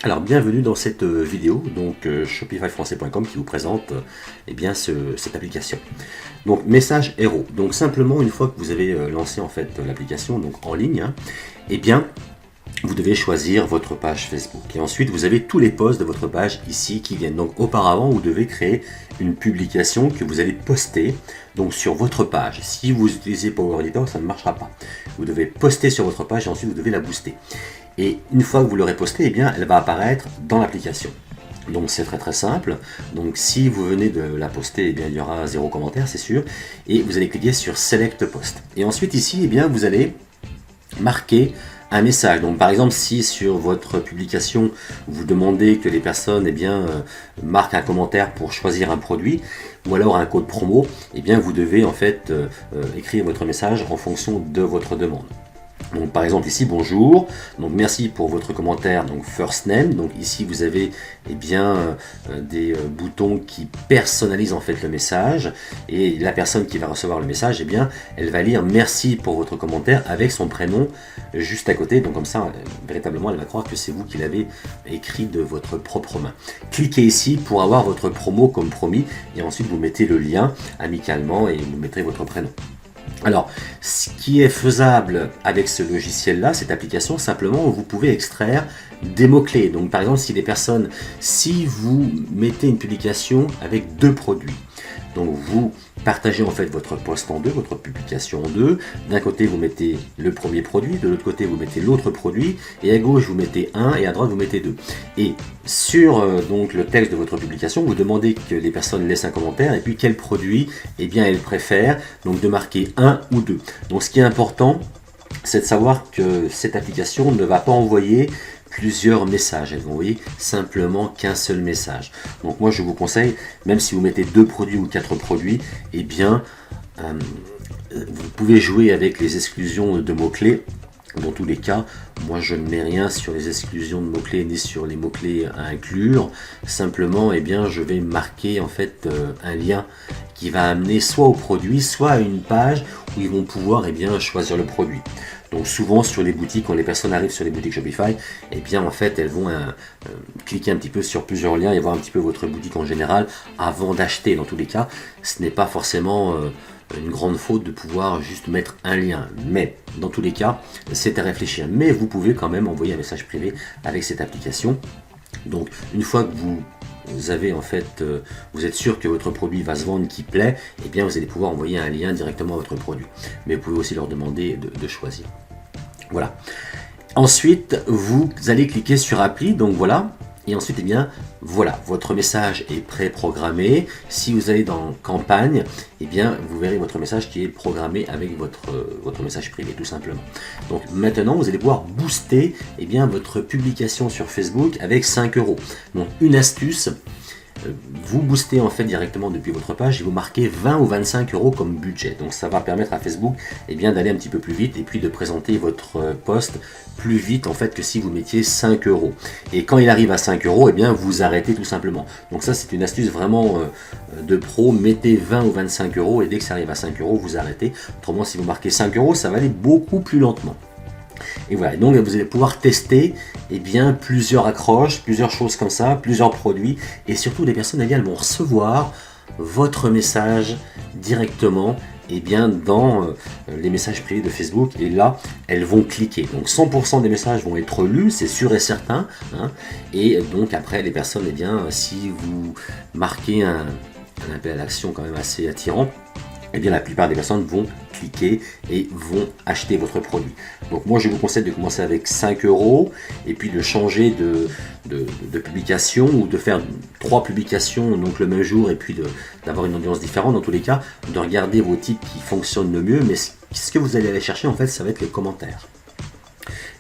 Alors bienvenue dans cette vidéo, donc shopifyfrançais.com qui vous présente eh bien cette application. Donc message héros. Donc simplement une fois que vous avez lancé en fait l'application donc en ligne, eh bien vous devez choisir votre page Facebook et ensuite vous avez tous les posts de votre page ici qui viennent. Donc auparavant vous devez créer une publication que vous allez poster donc sur votre page. Si vous utilisez Power Editor, ça ne marchera pas. Vous devez poster sur votre page et ensuite vous devez la booster. Et une fois que vous l'aurez postée, eh bien, elle va apparaître dans l'application. Donc c'est très très simple. Donc si vous venez de la poster, eh bien, il y aura 0 commentaire, c'est sûr. Et vous allez cliquer sur Select Post. Et ensuite ici, eh bien, vous allez marquer un message. Donc par exemple, si sur votre publication, vous demandez que les personnes eh bien, marquent un commentaire pour choisir un produit, ou alors un code promo, eh bien, vous devez en fait écrire votre message en fonction de votre demande. Donc par exemple ici bonjour, donc merci pour votre commentaire, donc first name, donc ici vous avez eh bien, des boutons qui personnalisent en fait le message et la personne qui va recevoir le message, eh bien, elle va lire merci pour votre commentaire avec son prénom juste à côté, donc comme ça véritablement elle va croire que c'est vous qui l'avez écrit de votre propre main. Cliquez ici pour avoir votre promo comme promis et ensuite vous mettez le lien amicalement et vous mettrez votre prénom. Alors, ce qui est faisable avec ce logiciel-là, cette application, simplement, vous pouvez extraire des mots-clés. Donc, par exemple, si vous mettez une publication avec 2 produits, donc vous partagez en fait votre post en deux, votre publication en deux. D'un côté, vous mettez le premier produit, de l'autre côté, vous mettez l'autre produit, et à gauche, vous mettez 1 et à droite, vous mettez 2. Et sur donc le texte de votre publication, vous demandez que les personnes laissent un commentaire et puis quel produit eh bien, elles préfèrent, donc de marquer 1 ou 2. Donc ce qui est important, c'est de savoir que cette application ne va pas envoyer plusieurs messages, elles vont envoyer simplement qu'un seul message. Donc moi je vous conseille, même si vous mettez 2 produits ou 4 produits, eh bien vous pouvez jouer avec les exclusions de mots-clés. Dans tous les cas, moi je ne mets rien sur les exclusions de mots-clés ni sur les mots-clés à inclure. Simplement, eh bien, je vais marquer en fait un lien qui va amener soit au produit, soit à une page où ils vont pouvoir eh bien, choisir le produit. Donc souvent sur les boutiques, quand les personnes arrivent sur les boutiques Shopify, eh bien en fait elles vont cliquer un petit peu sur plusieurs liens et voir un petit peu votre boutique en général avant d'acheter. Dans tous les cas, ce n'est pas forcément une grande faute de pouvoir juste mettre un lien, mais dans tous les cas c'est à réfléchir, mais vous pouvez quand même envoyer un message privé avec cette application. Donc une fois que vous avez en fait, vous êtes sûr que votre produit va se vendre, qui plaît, et bien vous allez pouvoir envoyer un lien directement à votre produit, mais vous pouvez aussi leur demander de choisir. Voilà. Ensuite vous allez cliquer sur appli, donc voilà. Et ensuite, eh bien, voilà, votre message est pré-programmé. Si vous allez dans campagne, eh bien, vous verrez votre message qui est programmé avec votre message privé, tout simplement. Donc maintenant, vous allez pouvoir booster eh bien, votre publication sur Facebook avec 5 €. Donc une astuce, vous boostez en fait directement depuis votre page et vous marquez 20 ou 25 € comme budget. Donc ça va permettre à Facebook eh bien, d'aller un petit peu plus vite et puis de présenter votre post plus vite en fait que si vous mettiez 5 €. Et quand il arrive à 5 €, eh bien vous arrêtez tout simplement. Donc ça c'est une astuce vraiment de pro, mettez 20 ou 25 € et dès que ça arrive à 5 € vous arrêtez. Autrement si vous marquez 5 €, ça va aller beaucoup plus lentement. Et voilà, donc vous allez pouvoir tester eh bien, plusieurs accroches, plusieurs choses comme ça, plusieurs produits, et surtout les personnes eh bien, elles vont recevoir votre message directement eh bien, dans les messages privés de Facebook, et là elles vont cliquer. Donc 100% des messages vont être lus, c'est sûr et certain, hein, et donc après les personnes, eh bien, si vous marquez un appel à l'action quand même assez attirant, eh bien la plupart des personnes vont cliquer et vont acheter votre produit. Donc moi je vous conseille de commencer avec 5 € et puis de changer de publication ou de faire 3 publications donc le même jour et puis d'avoir une audience différente. Dans tous les cas, de regarder vos types qui fonctionnent le mieux, mais ce que vous allez aller chercher en fait, ça va être les commentaires.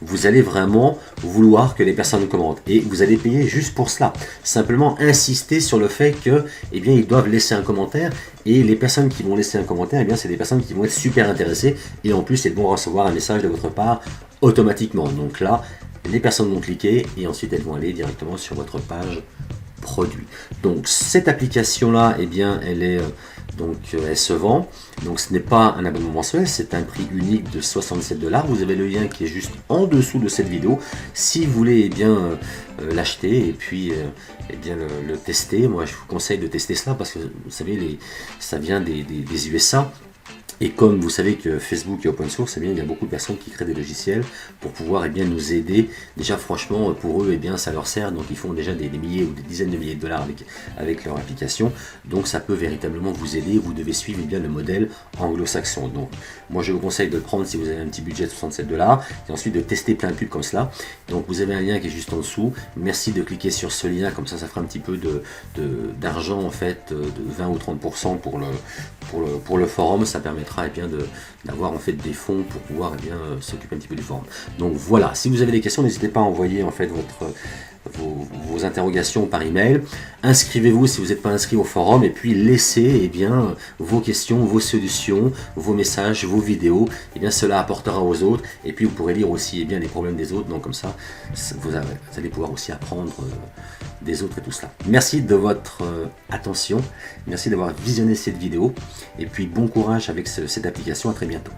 Vous allez vraiment vouloir que les personnes commentent et vous allez payer juste pour cela. Simplement insister sur le fait que, eh bien, ils doivent laisser un commentaire, et les personnes qui vont laisser un commentaire, eh bien, c'est des personnes qui vont être super intéressées et en plus elles vont recevoir un message de votre part automatiquement. Donc là, les personnes vont cliquer et ensuite elles vont aller directement sur votre page produit. Donc cette application là, eh bien, elle est Donc elle se vend, donc ce n'est pas un abonnement mensuel, c'est un prix unique de 67 $. Vous avez le lien qui est juste en dessous de cette vidéo si vous voulez l'acheter et puis le tester. Moi je vous conseille de tester cela parce que vous savez ça vient des USA. Et comme vous savez que Facebook est open source, il y a beaucoup de personnes qui créent des logiciels pour pouvoir nous aider. Déjà franchement pour eux ça leur sert, donc ils font déjà des milliers ou des dizaines de milliers de dollars avec leur application. Donc ça peut véritablement vous aider, vous devez suivre le modèle anglo-saxon. Donc moi je vous conseille de le prendre si vous avez un petit budget de 67 $, et ensuite de tester plein de pubs comme cela. Donc vous avez un lien qui est juste en dessous. Merci de cliquer sur ce lien, comme ça fera un petit peu d'argent en fait, de 20 ou 30% pour le forum. Ça permettra d'avoir en fait des fonds pour pouvoir s'occuper un petit peu du forum. Donc voilà, si vous avez des questions, n'hésitez pas à envoyer en fait vos interrogations par email. Inscrivez-vous si vous n'êtes pas inscrit au forum et puis laissez vos questions, vos solutions, vos messages, vos vidéos. Cela apportera aux autres et puis vous pourrez lire aussi les problèmes des autres. Donc comme ça, vous allez pouvoir aussi apprendre des autres et tout cela. Merci de votre attention, merci d'avoir visionné cette vidéo et puis bon courage avec cette application. À très bientôt.